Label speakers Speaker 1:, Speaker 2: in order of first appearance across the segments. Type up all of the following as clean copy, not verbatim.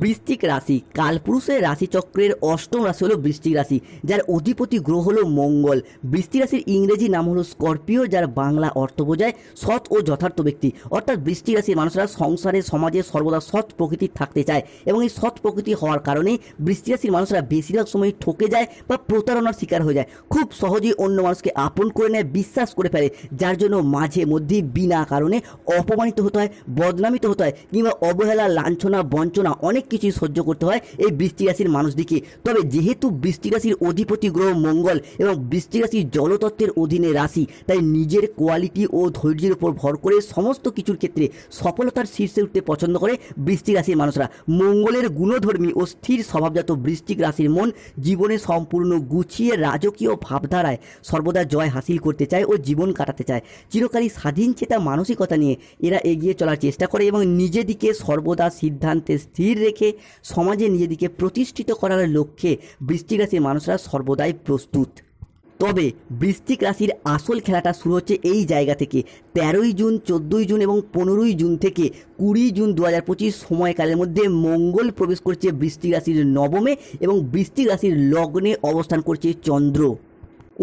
Speaker 1: বৃশ্চিক রাশি কালপুরুষের রাশিচক্রের অষ্টম রাশি হলো বৃশ্চিক রাশি, যার অধিপতি গ্রহ হলো মঙ্গল। বৃশ্চিক রাশির ইংরেজি নাম হলো স্করপিও, যার বাংলা অর্থ বোঝায় সৎ ও যথার্থ ব্যক্তি। অর্থাৎ বৃশ্চিক রাশির মানুষরা সংসারে সমাজে সর্বদা সৎ প্রকৃতির থাকতে চায় এবং এই সৎ প্রকৃতি হওয়ার কারণে বৃশ্চিক রাশির মানুষরা বেশিরভাগ সময় ঠকে যায় বা প্রতারণার শিকার হয়ে যায়। খুব সহজেই অন্য মানুষকে আপন করে নেয়, বিশ্বাস করে ফেলে, যার জন্য মাঝে মধ্যেই বিনা কারণে অপমানিত হতে হয়, বদনামিত হতে হয়, কিংবা অবহেলা, লাঞ্ছনা, বঞ্চনা অনেক কিছুই সহ্য করতে হয় এই বৃশ্চিক রাশির মানুষদিকে। তবে যেহেতু বৃশ্চিক রাশির অধিপতি গ্রহ মঙ্গল এবং বৃশ্চিক রাশি জলতত্ত্বের অধীনে রাশি, তাই নিজের কোয়ালিটি ও ধৈর্যের উপর ভর করে সমস্ত কিছুর ক্ষেত্রে সফলতার শীর্ষে উঠতে পছন্দ করে বৃশ্চিক রাশির মানুষরা। মঙ্গলের গুণধর্মী ও স্থির স্বভাবজাত বৃশ্চিক রাশির মন জীবনে সম্পূর্ণ গুছিয়ে রাজকীয় ভাবধারায় সর্বদা জয় হাসিল করতে চায় ও জীবন কাটাতে চায়। চিরকালই স্বাধীন চেতা মানসিকতা নিয়ে এরা এগিয়ে চলার চেষ্টা করে এবং নিজেদিকে সর্বদা সিদ্ধান্তে স্থির রেখে সমাজে নিজেদিকে প্রতিষ্ঠিত করার লক্ষ্যে বৃশ্চিক রাশির মানুষরা সর্বদাই প্রস্তুত। তবে বৃশ্চিক রাশির আসল খেলাটা শুরু হচ্ছে এই জায়গা থেকে। 13ই জুন, 14ই জুন এবং 15ই জুন থেকে 20 জুন 2025 সময়কালের মধ্যে মঙ্গল প্রবেশ করছে বৃশ্চিক রাশির নবমে এবং বৃশ্চিক রাশির লগ্নে অবস্থান করছে চন্দ্র।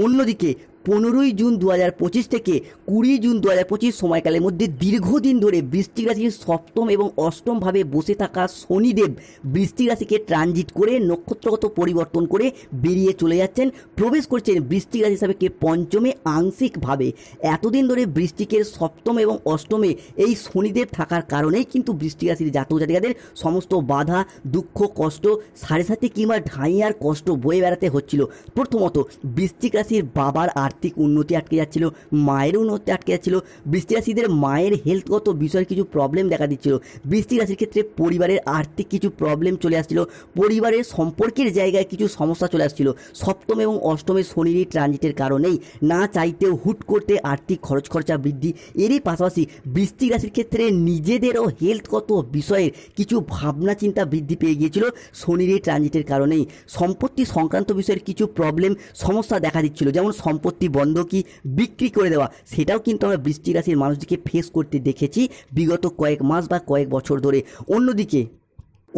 Speaker 1: অন্যদিকে 15ই জুন 2025 থেকে 20 জুন 2025 সময়কালের মধ্যে দীর্ঘদিন ধরে বৃশ্চিক রাশির সপ্তম এবং অষ্টম ভাবে বসে থাকা শনিদেব বৃশ্চিক রাশিকে ট্রানজিট করে নক্ষত্রগত পরিবর্তন করে বেরিয়ে চলে যাচ্ছেন, প্রবেশ করছেন বৃশ্চিক রাশি হিসাবে পঞ্চমে আংশিকভাবে। এতদিন ধরে বৃশ্চিকের সপ্তম এবং অষ্টমে এই শনিদেব থাকার কারণেই কিন্তু বৃশ্চিক রাশির জাতক জাতিকাদের সমস্ত বাধা, দুঃখ, কষ্ট, সাড়ে সাথে কিংবা ঢাইয়ার কষ্ট বয়ে বেড়াতে হচ্ছিল। প্রথমত বৃশ্চিক রাশির বাবার আর্থিক উন্নতি আটকে যাচ্ছিল, মায়ের উন্নতি আটকে যাচ্ছিল, বৃশ্চিক রাশিদের মায়ের হেলথগত বিষয়ে কিছু প্রবলেম দেখা দিচ্ছিল, বৃশ্চিক রাশির ক্ষেত্রে পরিবারের আর্থিক কিছু প্রবলেম চলে আসছিল, পরিবারের সম্পর্কের জায়গায় কিছু সমস্যা চলে আসছিল। সপ্তম এবং অষ্টমে শনির ট্রানজিটের কারণেই না চাইতেও হুট করতে আর্থিক খরচা বৃদ্ধি। এরই পাশাপাশি বৃশ্চিক রাশির ক্ষেত্রে নিজেদেরও হেলথগত বিষয়ের কিছু ভাবনা চিন্তা বৃদ্ধি পেয়ে গিয়েছিল শনির ট্রানজিটের কারণেই। সম্পত্তি সংক্রান্ত বিষয়ের কিছু প্রবলেম, সমস্যা দেখা দিচ্ছিল, যেমন সম্পত্তি বন্ধকি, বিক্রি করে দেওয়া, সেটাও কিন্তু আমরা বৃশ্চিক রাশির মানুষদেরকে ফেস করতে দেখেছি বিগত কয়েক মাস বা কয়েক বছর ধরে। অন্যদিকে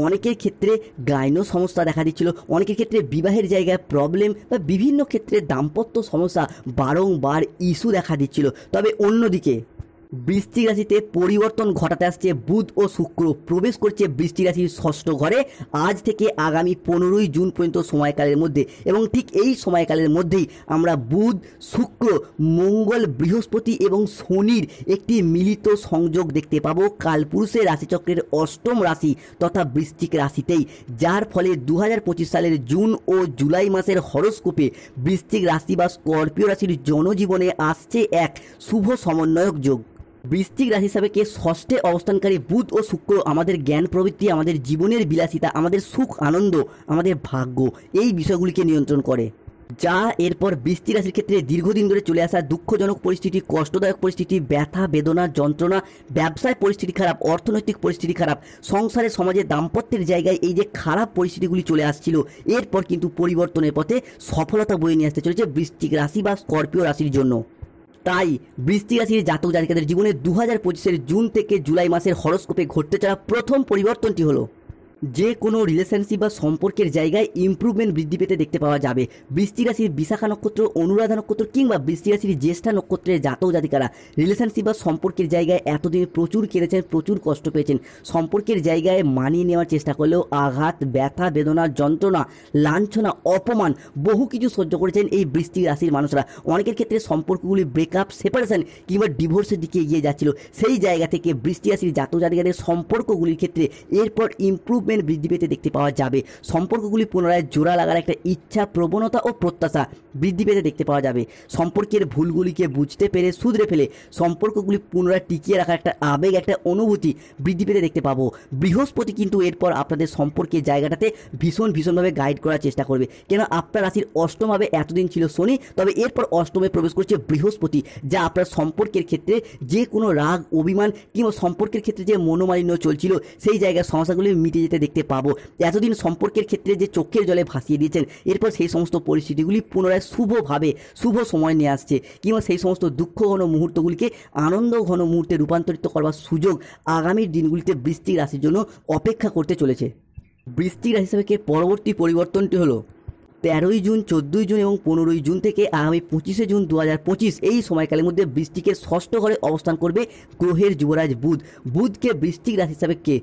Speaker 1: অনেকের ক্ষেত্রে গাইনো সমস্যা দেখা দিচ্ছিল, অনেকের ক্ষেত্রে বিবাহের জায়গায় প্রবলেম বা বিভিন্ন ক্ষেত্রে দাম্পত্য সমস্যা বারংবার ইস্যু দেখা দিচ্ছিল। তবে অন্যদিকে বৃশ্চিক রাশিতে পরিবর্তন ঘটাতে আসছে বুধ ও শুক্র, প্রবেশ করছে বৃশ্চিক রাশির ষষ্ঠ ঘরে আজ থেকে আগামী 15ই জুন পর্যন্ত সময়কালের মধ্যে। এবং ঠিক এই সময়কালের মধ্যেই আমরা বুধ, শুক্র, মঙ্গল, বৃহস্পতি এবং শনির একটি মিলিত সংযোগ দেখতে পাবো কালপুরুষের রাশিচক্রের অষ্টম রাশি তথা বৃশ্চিক রাশিতেই, যার ফলে 2025 সালের জুন ও জুলাই মাসের হরোস্কোপে বৃশ্চিক রাশি বা স্করপিও রাশির জনজীবনে আসছে এক শুভ সমন্বয়ক যোগ। বৃশ্চিক রাশি হিসাবে ষষ্ঠে অবস্থানকারী বুধ ও শুক্র আমাদের জ্ঞান প্রবৃত্তি, আমাদের জীবনের বিলাসিতা, আমাদের সুখ আনন্দ, আমাদের ভাগ্য, এই বিষয়গুলিকে নিয়ন্ত্রণ করে, যা এরপর বৃশ্চিক রাশির ক্ষেত্রে দীর্ঘদিন ধরে চলে আসা দুঃখজনক পরিস্থিতি, কষ্টদায়ক পরিস্থিতি, ব্যথা বেদনা যন্ত্রণা, ব্যবসায় পরিস্থিতি খারাপ, অর্থনৈতিক পরিস্থিতি খারাপ, সংসারে সমাজে দাম্পত্যের জায়গায় এই যে খারাপ পরিস্থিতিগুলি চলে আসছিল, এরপর কিন্তু পরিবর্তনের পথে সফলতা বয়ে নিয়ে আসতে চলেছে বৃশ্চিক রাশি বা স্করপিও রাশির জন্য। তাই বৃশ্চিক রাশির জাতক জাতিকাদের জীবনে 2025 জুন থেকে জুলাই মাসের হরোস্কোপে ঘটতে চলা প্রথম পরিবর্তনটি হলো যে কোনো রিলেশনশিপ বা সম্পর্কের জায়গায় ইমপ্রুভমেন্ট বৃদ্ধি পেতে দেখতে পাওয়া যাবে। বৃশ্চিক রাশির বিশাখা নক্ষত্র, অনুরাধা নক্ষত্র কিংবা বৃশ্চিক রাশির জ্যেষ্ঠা নক্ষত্রের জাতক জাতিকারা রিলেশনশিপ বা সম্পর্কের জায়গায় এতদিন প্রচুর কেঁদেছেন, প্রচুর কষ্ট পেয়েছেন। সম্পর্কের জায়গায় মানিয়ে নেওয়ার চেষ্টা করলেও আঘাত, ব্যথা বেদনা, যন্ত্রণা, লাঞ্ছনা, অপমান বহু কিছু সহ্য করেছেন এই বৃশ্চিক রাশির মানুষরা। অনেকের ক্ষেত্রে সম্পর্কগুলি ব্রেকআপ, সেপারেশন কিংবা ডিভোর্সের দিকে এগিয়ে যাচ্ছিল। সেই জায়গা থেকে বৃশ্চিক রাশির জাতক জাতিকাদের সম্পর্কগুলির ক্ষেত্রে এরপর ইমপ্রুভমেন্ট বৃদ্ধি পেতে দেখতে পাওয়া যাবে। সম্পর্কগুলি পুনরায় জোড়া লাগার একটা ইচ্ছা, প্রবণতা ও প্রত্যাশা বৃদ্ধি পেতে দেখতে পাওয়া যাবে। সম্পর্কের ভুলগুলিকে বুঝতে পেরে শুধরে ফেলে সম্পর্কগুলি পুনরায় টিকিয়ে রাখার একটা আবেগ, একটা অনুভূতি বৃদ্ধি পেতে দেখতে পাবো। বৃহস্পতি কিন্তু এরপর আপনাদের সম্পর্কের জায়গাটাতে ভীষণভাবে গাইড করার চেষ্টা করবে, কেন আপনার রাশির অষ্টমভাবে এতদিন ছিল শনি, তবে এরপর অষ্টমে প্রবেশ করছে বৃহস্পতি, যা আপনার সম্পর্কের ক্ষেত্রে যে কোনো রাগ, অভিমান কিংবা সম্পর্কের ক্ষেত্রে যে মনোমালিন্য চলছিল সেই জায়গায় সমস্যাগুলি মিটে যেতে দেখতে পাবো। এতদিন সম্পর্কের ক্ষেত্রে যে চোখের জলে ভাসিয়ে দিয়েছেন, এরপর সেই সমস্ত পরিস্থিতিগুলি পুনরায় শুভভাবে শুভ সময় নিয়ে আসছে, কিংবা সেই সমস্ত দুঃখ ঘন মুহূর্তগুলিকে আনন্দ ঘন মুহূর্তে রূপান্তরিত করবার সুযোগ আগামী দিনগুলিতে বৃশ্চিক রাশির জন্য অপেক্ষা করতে চলেছে। বৃশ্চিক রাশি সাপেক্ষে পরবর্তী পরিবর্তনটি হলো 13ই জুন, 14ই জুন এবং 15ই জুন থেকে আগামী 25শে জুন 2025 এই সময়কালের মধ্যে বৃশ্চিকের ষষ্ঠ ঘরে অবস্থান করবে গ্রহের যুবরাজ বুধ। বুধকে বৃশ্চিক রাশি সাপেক্ষে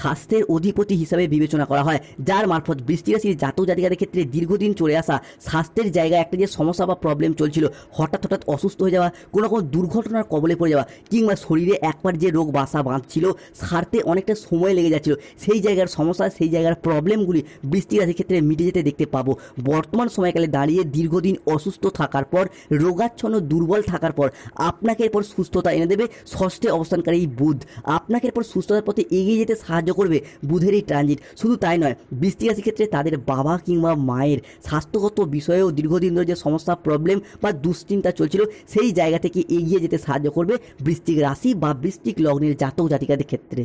Speaker 1: স্বাস্থ্যের অধিপতি হিসাবে বিবেচনা করা হয়, যার মারফত বৃশ্চিক রাশির জাতক জাতিকাদের ক্ষেত্রে দীর্ঘদিন চলে আসা স্বাস্থ্যের জায়গায় একটা যে সমস্যা বা প্রবলেম চলছিল, হঠাৎ অসুস্থ হয়ে যাওয়া, কোনো রকম দুর্ঘটনার কবলে পড়ে যাওয়া, কিংবা শরীরে একবার যে রোগ বাসা বাঁধছিল সারতে অনেকটা সময় লেগে যাচ্ছিল, সেই জায়গার সমস্যা, সেই জায়গার প্রবলেমগুলি বৃশ্চিক রাশির ক্ষেত্রে মিটে যেতে দেখতে পাবো। বর্তমান সময়কালে দাঁড়িয়ে দীর্ঘদিন অসুস্থ থাকার পর, রোগাচ্ছন্ন দুর্বল থাকার পর আপনাকে এরপর সুস্থতা এনে দেবে ষষ্ঠে অবস্থানকারী এই বুধ। আপনাকে এরপর সুস্থতার পথে এগিয়ে যেতে সাহায্য করবে বুধের এই ট্রানজিট। শুধু তাই নয়, বৃশ্চিক রাশির ক্ষেত্রে তাদের বাবা কিংবা মায়ের স্বাস্থ্যগত বিষয়েও দীর্ঘদিন ধরে যে সমস্যা, প্রবলেম বা দুশ্চিন্তা চলছিল, সেই জায়গা থেকে এগিয়ে যেতে সাহায্য করবে বৃশ্চিক রাশি বা বৃশ্চিক লগ্নের জাতক জাতিকাদের ক্ষেত্রে।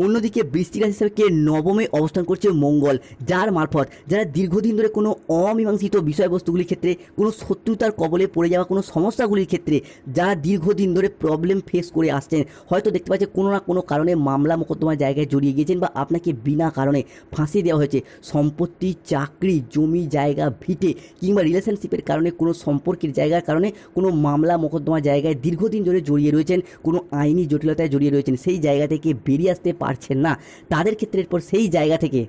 Speaker 1: অন্যদিকে বৃশ্চিক রাশি হিসাবে নবমে অবস্থান করছে মঙ্গল, যার মারফত যারা দীর্ঘদিন ধরে কোনো অমীমাংসিত বিষয়বস্তুগুলির ক্ষেত্রে, কোনো শত্রুতার কবলে পড়ে যাওয়া কোনো সমস্যাগুলির ক্ষেত্রে যারা দীর্ঘদিন ধরে প্রবলেম ফেস করে আসছেন, হয়তো দেখতে পাচ্ছেন কোনো না কোনো কারণে মামলা মোকদ্দমার জায়গায় জড়িয়ে গিয়েছেন বা আপনাকে বিনা কারণে ফাঁসি দেওয়া হয়েছে, সম্পত্তি, চাকরি, জমি জায়গা, ভিটে কিংবা রিলেশনশিপের কারণে, কোনো সম্পর্কের জায়গার কারণে কোনো মামলা মোকদ্দমার জায়গায় দীর্ঘদিন ধরে জড়িয়ে রয়েছেন, কোনো আইনি জটিলতায় জড়িয়ে রয়েছেন, সেই জায়গা থেকে বেরিয়ে আসতে পারছেন না, তাদের ক্ষেত্রে এরপর সেই জায়গা থেকে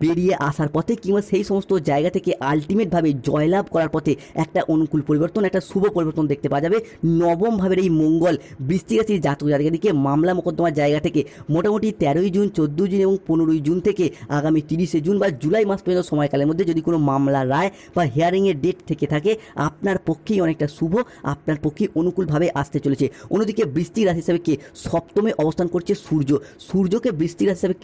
Speaker 1: বেরিয়ে আসার পথে কিংবা সেই সমস্ত জায়গা থেকে আলটিমেটভাবে জয়লাভ করার পথে একটা অনুকূল পরিবর্তন, একটা শুভ পরিবর্তন দেখতে পাওয়া যাবে। নবম ভাবের এই মঙ্গল বৃশ্চিক রাশির জাতক জাতিকাদেরকে মামলা মোকদ্দমার জায়গা থেকে মোটামুটি 13ই জুন, 14ই জুন এবং 15ই জুন থেকে আগামী 30শে জুন বা জুলাই মাস পর্যন্ত সময়কালের মধ্যে যদি কোনো মামলা রায় বা হিয়ারিংয়ের ডেট থেকে থাকে, আপনার পক্ষেই অনেকটা শুভ, আপনার পক্ষেই অনুকূলভাবে আসতে চলেছে। অন্যদিকে বৃশ্চিক রাশি হিসাবে সপ্তমে অবস্থান করছে সূর্য। সূর্যকে বৃশ্চিক রাশি হিসাবে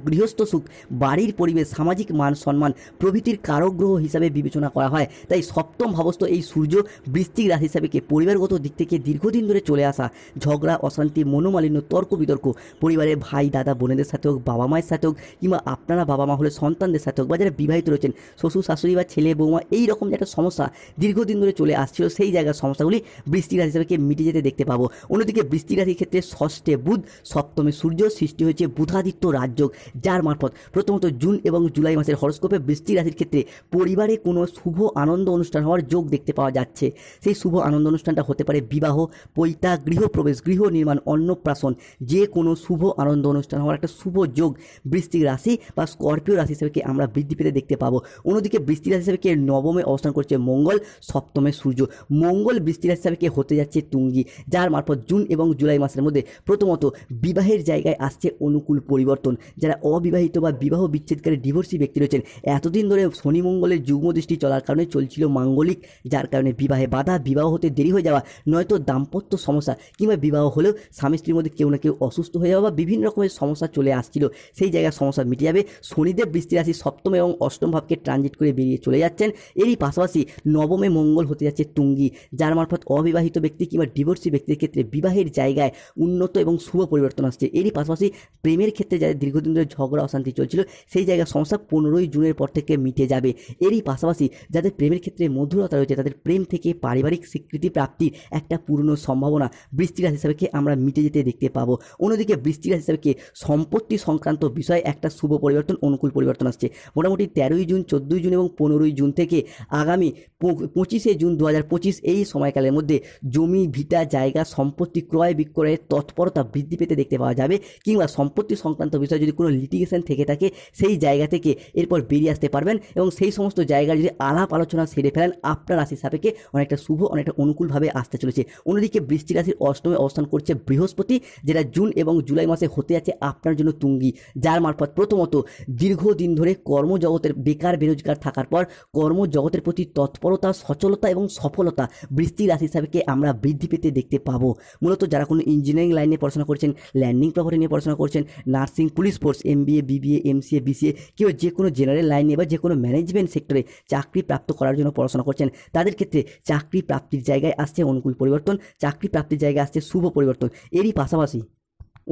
Speaker 1: গৃহস্থ সুখ, বাড়ির পরিবেশ, সামাজিক মান সম্মান প্রভৃতির কারক গ্রহ হিসাবে বিবেচনা করা হয়। তাই সপ্তম ভাবস্থ এই সূর্য বৃশ্চিক রাশি হিসাবে পরিবারগত দিক থেকে দীর্ঘদিন ধরে চলে আসা ঝগড়া, অশান্তি, মনোমালিন্য, তর্ক বিতর্ক, পরিবারের ভাই দাদা বোনেদের সাথে হোক, বাবা মায়ের সাথে হোক, কিংবা আপনারা বাবা মা হলে সন্তানদের সাথে হোক, বা যারা বিবাহিত রয়েছেন শ্বশুর শাশুড়ি বা ছেলে বৌমা, এই রকম যে একটা সমস্যা দীর্ঘদিন ধরে চলে আসছিল, সেই জায়গার সমস্যাগুলি বৃশ্চিক রাশি হিসাবে মিটে যেতে দেখতে পাবো। অন্যদিকে বৃশ্চিক রাশির ক্ষেত্রে ষষ্ঠে বুধ, সপ্তমে সূর্য, সৃষ্টি হয়েছে বুধাদিত্য রাজযোগ, যার মারফত প্রথমত জুন এবং জুলাই মাসের হরস্কোপে বৃশ্চিক রাশির ক্ষেত্রে পরিবারে কোনো শুভ আনন্দ অনুষ্ঠান হওয়ার যোগ দেখতে পাওয়া যাচ্ছে। সেই শুভ আনন্দ অনুষ্ঠানটা হতে পারে বিবাহ, পৈতা, গৃহপ্রবেশ, গৃহ নির্মাণ, অন্নপ্রাশন, যে কোনো শুভ আনন্দ অনুষ্ঠান হওয়ার একটা শুভ যোগ বৃশ্চিক রাশি বা স্করপিও রাশি হিসেবে আমরা বৃদ্ধি পেতে দেখতে পাবো। অন্যদিকে বৃশ্চিক রাশি হিসেবে নবমে অবস্থান করছে মঙ্গল, সপ্তমে সূর্য। মঙ্গল বৃশ্চিক রাশি হিসেবে হতে যাচ্ছে তুঙ্গি, যার মারফত জুন এবং জুলাই মাসের মধ্যে প্রথমত বিবাহের জায়গায় আসছে অনুকূল পরিবর্তন। যারা অবিবাহিত বা বিবাহ বিচ্ছেদকারী ডিভোর্সি ব্যক্তি রয়েছেন, এতদিন ধরে শনি মঙ্গলের যুগ্ম দৃষ্টি চলার কারণে চলছিল মাঙ্গলিক, যার কারণে বিবাহে বাধা, বিবাহ হতে দেরি হয়ে যাওয়া, নয়তো দাম্পত্য সমস্যা, কিংবা বিবাহ হলেও স্বামী স্ত্রীর মধ্যে কেউ না কেউ অসুস্থ হয়ে যাওয়া বা বিভিন্ন রকমের সমস্যা চলে আসছিল, সেই জায়গার সমস্যা মিটে যাবে। শনিদেব বৃশ্চিক রাশি সপ্তম এবং অষ্টম ভাবকে ট্রানজিট করে বেরিয়ে চলে যাচ্ছেন। এরই পাশাপাশি নবমে মঙ্গল হতে যাচ্ছে তুঙ্গি, যার মারফত অবিবাহিত ব্যক্তি কিংবা ডিভোর্সি ব্যক্তির ক্ষেত্রে বিবাহের জায়গায় উন্নত এবং শুভ পরিবর্তন আসছে। এরই পাশাপাশি প্রেমের ক্ষেত্রে যাদের দীর্ঘদিন ধরে ঝগড়া অশান্তি চলছিল, সেই জায়গার সমস্যা 15ই জুনের পর থেকে মিটে যাবে। এরই পাশাপাশি যাদের প্রেমের ক্ষেত্রে মধুরতা রয়েছে, তাদের প্রেম থেকে পারিবারিক স্বীকৃতি প্রাপ্তির একটা পূর্ণ সম্ভাবনা বৃশ্চিক রাশি হিসাবে আমরা মিটে যেতে দেখতে পাবো। অন্যদিকে বৃশ্চিক রাশি হিসাবে সম্পত্তি সংক্রান্ত বিষয়ে একটা শুভ পরিবর্তন, অনুকূল পরিবর্তন আসছে। মোটামুটি 13ই জুন, 14ই জুন এবং 15ই জুন থেকে আগামী 25শে জুন 2025 এই সময়কালের মধ্যে জমি, ভিটা, জায়গা, সম্পত্তি ক্রয় বিক্রয়ের তৎপরতা বৃদ্ধি পেতে দেখতে পাওয়া যাবে। কিংবা সম্পত্তি সংক্রান্ত বিষয়ে যদি কোনো লিটিগেশন থেকে থাকে, সেই জায়গা থেকে এরপর বেরিয়ে আসতে পারবেন এবং সেই সমস্ত জায়গায় যদি আলাপ আলোচনা সেরে ফেলেন, আপনার রাশির সাপেক্ষে অনেকটা শুভ, অনেকটা অনুকূলভাবে আসতে চলেছে। অন্যদিকে বৃশ্চিক রাশির অষ্টমে অবস্থান করছে বৃহস্পতি, যেটা জুন এবং জুলাই মাসে হতে যাচ্ছে আপনার জন্য তুঙ্গি, যার মারফত প্রথমত দীর্ঘদিন ধরে কর্মজগতের বেকার বেরোজগার থাকার পর কর্মজগতের প্রতি তৎপরতা, সচলতা এবং সফলতা বৃশ্চিক রাশি হিসাবে আমরা বৃদ্ধি পেতে দেখতে পাবো। মূলত যারা কোনো ইঞ্জিনিয়ারিং লাইনে পড়াশোনা করছেন, ল্যান্ডিং প্রপার্টি নিয়ে পড়াশোনা করছেন, nursing, police force, MBA, BBA, MCA, BCA, কেউ যে কোনো জেনারেল লাইনে বা যে কোনো ম্যানেজমেন্ট সেক্টরে চাকরি প্রাপ্ত করার জন্য পড়াশোনা করছেন, তাদের ক্ষেত্রে চাকরি প্রাপ্তির জায়গায় আসছে অনুকূল পরিবর্তন, চাকরি প্রাপ্তির জায়গায় আসছে শুভ পরিবর্তন। এরই পাশাপাশি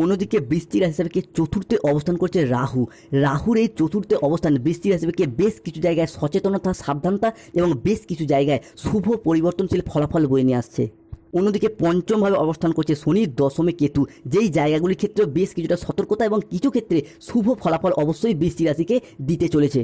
Speaker 1: অন্যদিকে বৃশ্চিক রাশি হিসাবে চতুর্থে অবস্থান করছে রাহু। রাহুর এই চতুর্থে অবস্থান বৃশ্চিক রাশি হিসাবে বেশ কিছু জায়গায় সচেতনতা, সাবধানতা এবং বেশ কিছু জায়গায় শুভ পরিবর্তনশীল ফলাফল বয়ে নিয়ে আসছে। অন্যদিকে পঞ্চমভাবে অবস্থান করছে শনি, দশমে কেতু, যেই জায়গাগুলির ক্ষেত্রে বেশ কিছুটা সতর্কতা এবং কিছু ক্ষেত্রে শুভ ফলাফল অবশ্যই বৃশ্চিক রাশিকে দিতে চলেছে।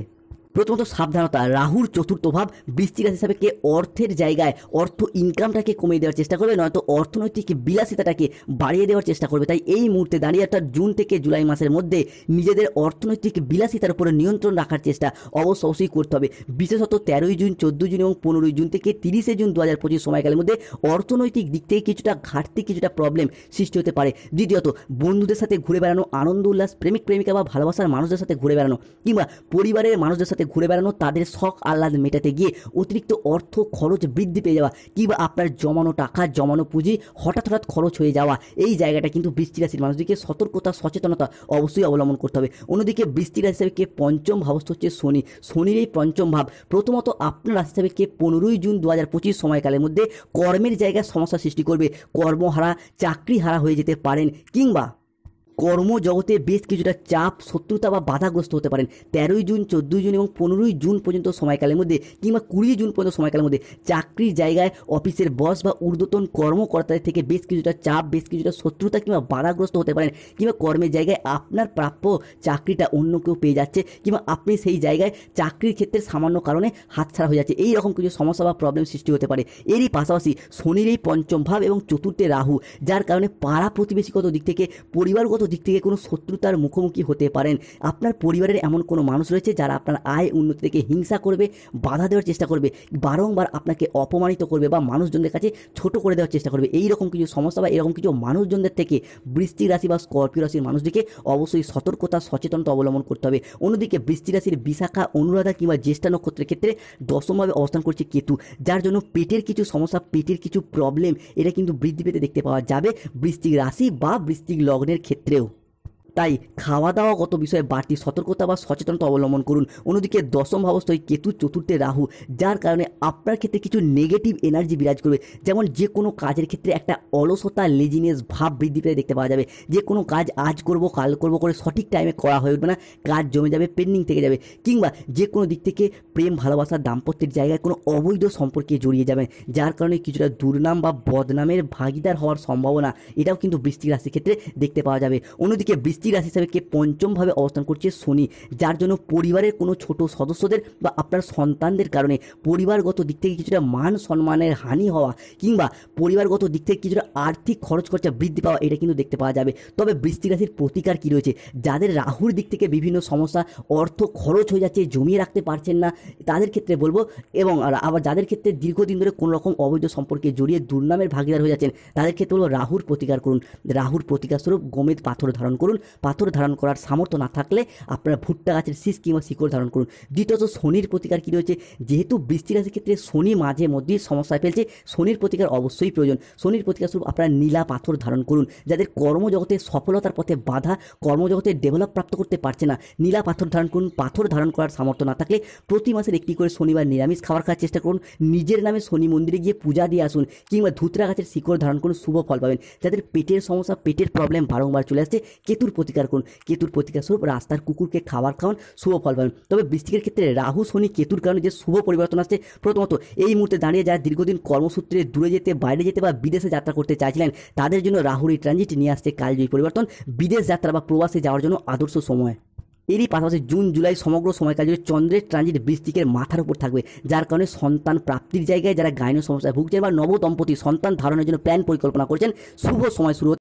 Speaker 1: প্রথমত সাবধানতা, রাহুর চতুর্থ ভাব বৃশ্চিক রাশি হিসাবে কে অর্থের জায়গায় অর্থ ইনকামটাকে কমিয়ে দেওয়ার চেষ্টা করবে, নয়তো অর্থনৈতিক বিলাসিতাটাকে বাড়িয়ে দেওয়ার চেষ্টা করবে। তাই এই মুহূর্তে দাঁড়িয়ে অর্থাৎ জুন থেকে জুলাই মাসের মধ্যে নিজেদের অর্থনৈতিক বিলাসিতার উপরে নিয়ন্ত্রণ রাখার চেষ্টা অবশ্যই করতে হবে। বিশেষত 13ই জুন, 14 জুন এবং 15ই জুন থেকে 30শে জুন 2025 সময়কালের মধ্যে অর্থনৈতিক দিক থেকে কিছুটা ঘাটতি, কিছুটা প্রবলেম সৃষ্টি হতে পারে। দ্বিতীয়ত বন্ধুদের সাথে ঘুরে বেড়ানো, আনন্দ উল্লাস, প্রেমিক প্রেমিকা বা ভালোবাসার মানুষদের সাথে ঘুরে বেড়ানো কিংবা পরিবারের মানুষদের সাথে ঘুরে বেড়ানো, তাদের শখ আহ্লাদ মেটাতে গিয়ে অতিরিক্ত অর্থ খরচ বৃদ্ধি পেয়ে যাওয়া কিংবা আপনার জমানো টাকা, জমানো পুঁজি হঠাৎ খরচ হয়ে যাওয়া, এই জায়গাটা কিন্তু বৃশ্চিক রাশির মানুষদেরকে সতর্কতা, সচেতনতা অবশ্যই অবলম্বন করতে হবে। অন্যদিকে বৃশ্চিক রাশি হিসাবে কে পঞ্চম ভাবস্থ হচ্ছে শনি। শনির এই পঞ্চম ভাব প্রথমত আপনার রাশি হিসাবে কে 15ই জুন 2025 সময়কালের মধ্যে কর্মের জায়গায় সমস্যা সৃষ্টি করবে। কর্মহারা, চাকরি হারা হয়ে যেতে পারেন কিংবা কর্মজগতে বেশ কিছুটা চাপ, শত্রুতা বা বাধাগ্রস্ত হতে পারেন। 13ই জুন, 14ই জুন এবং 15ই জুন পর্যন্ত সময়কালের মধ্যে কিংবা 20 জুন পর্যন্ত সময়কালের মধ্যে চাকরির জায়গায় অফিসের বস বা ঊর্ধ্বতন কর্মকর্তাদের থেকে বেশ কিছুটা চাপ, বেশ কিছুটা শত্রুতা কিংবা বাধাগ্রস্ত হতে পারেন কিংবা কর্মের জায়গায় আপনার প্রাপ্য চাকরিটা অন্য কেউ পেয়ে যাচ্ছে কিংবা আপনি সেই জায়গায় চাকরির ক্ষেত্রে সামান্য কারণে হাতছাড়া হয়ে যাচ্ছে, এই রকম কিছু সমস্যা বা প্রবলেম সৃষ্টি হতে পারে। এরই পাশাপাশি শনির এই পঞ্চম ভাব এবং চতুর্থে রাহু, যার কারণে পাড়া প্রতিবেশীগত দিক থেকে, পরিবারগত দিক থেকে কোনো শত্রুতার মুখোমুখি হতে পারেন। আপনার পরিবারের এমন কোনো মানুষ রয়েছে যারা আপনার আয় উন্নতি থেকে হিংসা করবে, বাধা দেওয়ার চেষ্টা করবে, বারংবার আপনাকে অপমানিত করবে বা মানুষজনদের কাছে ছোট করে দেওয়ার চেষ্টা করবে। এই রকম কিছু সমস্যা বা এরকম কিছু মানুষজনদের থেকে বৃশ্চিক রাশি বা স্করপিও রাশির মানুষদেরকে অবশ্যই সতর্কতা, সচেতনতা অবলম্বন করতে হবে। অন্যদিকে বৃশ্চিক রাশির বিশাখা, অনুরাধা কিংবা জ্যেষ্ঠা নক্ষত্রের ক্ষেত্রে দশমভাবে অবস্থান করছে কেতু, যার জন্য পেটের কিছু সমস্যা, পেটের কিছু প্রবলেম এটা কিন্তু বৃদ্ধি পেতে দেখতে পাওয়া যাবে বৃশ্চিক রাশি বা বৃশ্চিক লগ্নের ক্ষেত্রেও। তাই খাওয়া দাওয়াগত বিষয়ে বাড়তি সতর্কতা বা সচেতনতা অবলম্বন করুন। অন্যদিকে দশম ভাবস্থ কেতু, চতুর্থে রাহু, যার কারণে আপনার ক্ষেত্রে কিছু নেগেটিভ এনার্জি বিরাজ করবে। যেমন যে কোনো কাজের ক্ষেত্রে একটা অলসতা, লেজিনেস ভাব বৃদ্ধি পেতে দেখতে পাওয়া যাবে। যে কোনো কাজ আজ করব, কাল করব করে সঠিক টাইমে করা হয়ে উঠবে না, কাজ জমে যাবে, পেন্ডিং থেকে যাবে কিংবা যে কোনো দিক থেকে প্রেম, ভালোবাসা, দাম্পত্যের জায়গায় কোনো অবৈধ সম্পর্কে জড়িয়ে যাবেন, যার কারণে কিছুটা দুর্নাম বা বদনামের ভাগিদার হওয়ার সম্ভাবনা এটাও কিন্তু বৃশ্চিক রাশির ক্ষেত্রে দেখতে পাওয়া যাবে। অন্যদিকে বৃশ্চিক রাশি হিসাবে কে পঞ্চমভাবে অবস্থান করছে শনি, যার জন্য পরিবারের কোনো ছোট সদস্যদের বা আপনার সন্তানদের কারণে পরিবারগত দিক থেকে কিছুটা মান সম্মানের হানি হওয়া কিংবা পরিবারগত দিক থেকে কিছুটা আর্থিক খরচ খরচা বৃদ্ধি পাওয়া এটা কিন্তু দেখতে পাওয়া যাবে। তবে বৃশ্চিক রাশির প্রতিকার কী রয়েছে? যাদের রাহুর দিক থেকে বিভিন্ন সমস্যা, অর্থ খরচ হয়ে যাচ্ছে, জমিয়ে রাখতে পারছেন না, তাদের ক্ষেত্রে বলবো, এবং আবার যাদের ক্ষেত্রে দীর্ঘদিন ধরে কোনো রকম অবৈধ সম্পর্কে জড়িয়ে দুর্নামের ভাগিদার হয়ে যাচ্ছেন, তাদের ক্ষেত্রে বলবো রাহুর প্রতিকার করুন। রাহুর প্রতিকার স্বরূপ গোমেদ পাথর ধারণ করুন। পাথর ধারণ করার সামর্থ্য না থাকলে আপনারা ভুট্টা গাছের শীষ কিংবা শিকড় ধারণ করুন। দ্বিতীয়ত শনির প্রতিকার কী রয়েছে? যেহেতু বৃশ্চিক রাশির ক্ষেত্রে শনি মাঝে মধ্যেই সমস্যায় ফেলছে, শনির প্রতিকার অবশ্যই প্রয়োজন। শনির প্রতিকার স্বরূপ আপনারা নীলা পাথর ধারণ করুন। যাদের কর্মজগতে সফলতার পথে বাধা, কর্মজগতে ডেভেলপ প্রাপ্ত করতে পারছে না, নীলা পাথর ধারণ করুন। পাথর ধারণ করার সামর্থ্য না থাকলে প্রতি মাসের একটি করে শনিবার নিরামিষ খাবার খাওয়ার চেষ্টা করুন। নিজের নামে শনি মন্দিরে গিয়ে পূজা দিয়ে আসুন কিংবা ধুতরা গাছের শিকড় ধারণ করুন, শুভ ফল পাবেন। যাদের পেটের সমস্যা, পেটের প্রবলেম বারংবার চলে আসছে, কেতুর প্রতিকার করুন। কেতুর প্রতিকার স্বরূপ রাস্তার কুকুরকে খাবার খাওয়ান, শুভ ফল পাবেন। তবে বৃশ্চিকের ক্ষেত্রে রাহু, শনি, কেতুর কারণে যে শুভ পরিবর্তন আসছে, প্রথমত এই মুহূর্তে দাঁড়িয়ে যারা দীর্ঘদিন কর্মসূত্রে দূরে যেতে, বাইরে যেতে বা বিদেশে যাত্রা করতে চাইছিলেন, তাদের জন্য রাহুর এই ট্রানজিট নিয়ে আসছে কালজয়ী পরিবর্তন। বিদেশ যাত্রা বা প্রবাসে যাওয়ার জন্য আদর্শ সময়। এরই পাশাপাশি জুন জুলাই সমগ্র সময়কাল জুড়ে চন্দ্রের ট্রানজিট বৃশ্চিকের মাথার উপর থাকবে, যার কারণে সন্তান প্রাপ্তির জায়গায় যারা গাইনো সমস্যায় ভুগছেন বা নবদম্পতি সন্তান ধারণের জন্য প্ল্যান পরিকল্পনা করছেন, শুভ সময় শুরু